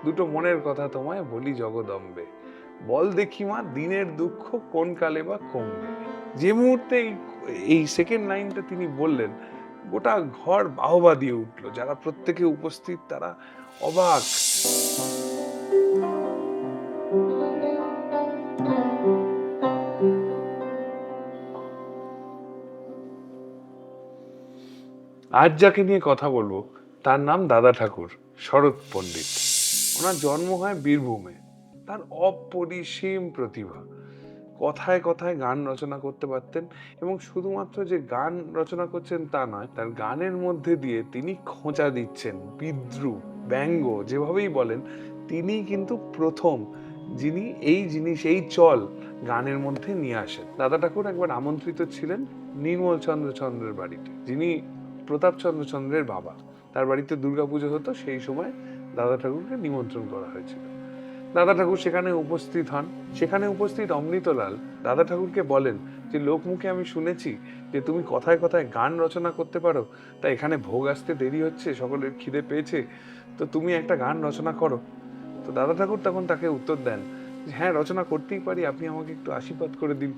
দুটো মনের কথা তোমায় বলি জগদম্বে, বল দেখি মা দিনের দুঃখ কোন কালে বা কমবে। যে মুহূর্তে এই সেকেন্ড লাইনটা তিনি বললেন, গোটা ঘর বাহবা দিয়ে উঠলো। যারা প্রত্যেকে উপস্থিত তারা অবাক। আজ যাকে নিয়ে কথা বলবো তার নাম দাদা ঠাকুর শরৎ পণ্ডিত। ওনার জন্ম হয় বীরভূমে। তার অপরিসীম প্রতিভা, কথায় কথায় গান রচনা করতে পারতেন। এবং শুধুমাত্র যে গান রচনা করছেন তা নয়, তার গানের মধ্যে দিয়ে তিনি খোঁচা দিচ্ছেন, বিদ্রুপ, ব্যঙ্গ যেভাবেই বলেন, তিনি কিন্তু প্রথম যিনি এই চল গানের মধ্যে নিয়ে আসেন। দাদা ঠাকুর একবার আমন্ত্রিত ছিলেন নির্মল চন্দ্রের বাড়িতে, যিনি প্রতাপচন্দ্র চন্দ্রের বাবা। তার বাড়িতে দুর্গাপুজো হতো, সেই সময় দাদা ঠাকুরকে নিমন্ত্রণ করা হয়েছিল। দাদা ঠাকুর সেখানে উপস্থিত হন। সেখানে উপস্থিত অমৃতলাল দাদা ঠাকুরকে বলেন যে, লোকমুখে আমি শুনেছি যে তুমি কথায় কথায় গান রচনা করতে পারো, তা এখানে ভোগ আসতে দেরি হচ্ছে, সকলের খিদে পেয়েছে, তো তুমি একটা গান রচনা করো। তো দাদা ঠাকুর তখন তাকে উত্তর দেন যে, হ্যাঁ, রচনা করতেই পারি, আপনি আমাকে একটু আশীর্বাদ করে দিন।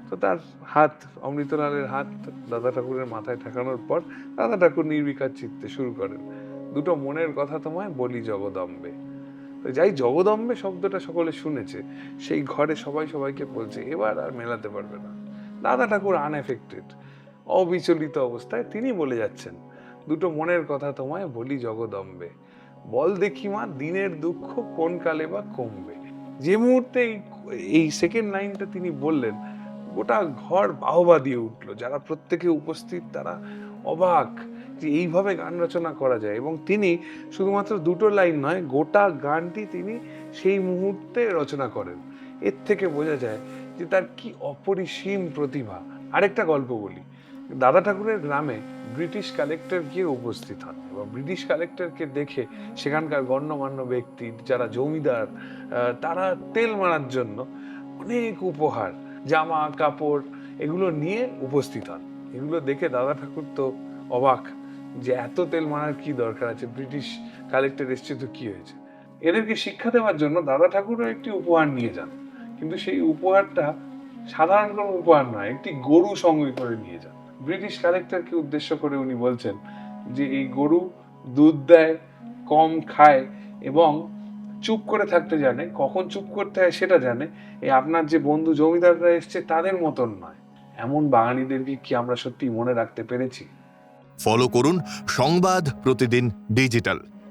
তো তার হাত, অমৃতলালের হাত দাদা ঠাকুরের মাথায় ঠেকানোর পর দাদা ঠাকুর নির্বিকার চিত্তে শুরু করেন, দুটো মনের কথা তোমায় বলি জগদম্বে। তো যাই জগদম্বে শব্দটা সকলে শুনেছে, সেই ঘরে সবাই সবাইকে বলছে এবার আর মেলাতে পারবে না। দাদা ঠাকুর আনএফেক্টেড, অবিচলিত অবস্থায় তিনি বলে যাচ্ছেন, দুটো মনের কথা তোমায় বলি জগদম্বে, বল দেখি মা দিনের দুঃখ কোন কালে বা কমবে। যে মুহূর্তে এই সেকেন্ড লাইনটা তিনি বললেন, গোটা ঘর বাহবা দিয়ে উঠলো। যারা প্রত্যেকে উপস্থিত তারা অবাক যে এইভাবে গান রচনা করা যায়। এবং তিনি শুধুমাত্র দুটো লাইন নয়, গোটা গানটি তিনি সেই মুহূর্তে রচনা করেন। এর থেকে বোঝা যায় যে তার কি অপরিসীম প্রতিভা। আরেকটা গল্প বলি। দাদা ঠাকুরের গ্রামে ব্রিটিশ কালেক্টর গিয়ে উপস্থিত হন এবং ব্রিটিশ কালেক্টরকে দেখে সেখানকার গণ্যমান্য ব্যক্তি, যারা জমিদার, তারা তেল মারার জন্য অনেক উপহার, জামা কাপড় এগুলো নিয়ে উপস্থিত হন। এগুলো দেখে দাদা ঠাকুর তো অবাক যে এত তেল মারার কি দরকার আছে, ব্রিটিশ কালেক্টর এসছে তো কি হয়েছে। এদেরকে শিক্ষা দেওয়ার জন্য দাদা ঠাকুরও একটি উপহার নিয়ে যান, কিন্তু সেই উপহারটা সাধারণ কোনো উপহার নয়, একটি গরু সঙ্গে করে নিয়ে যান। ব্রিটিশ কালেক্টরকে উদ্দেশ্য করে উনি বলছেন যে এই গরু দুধ দেয়, কম খায় এবং চুপ করে থাকতে জানে, কখন চুপ করতে হয় সেটা জানে। এই আপনার যে বন্ধু জমিদাররা এসছে তাদের মতন নয়। এমন বাঙালিদেরকে কি আমরা সত্যি মনে রাখতে পেরেছি? ফলো করুন সংবাদ প্রতিদিন ডিজিটাল।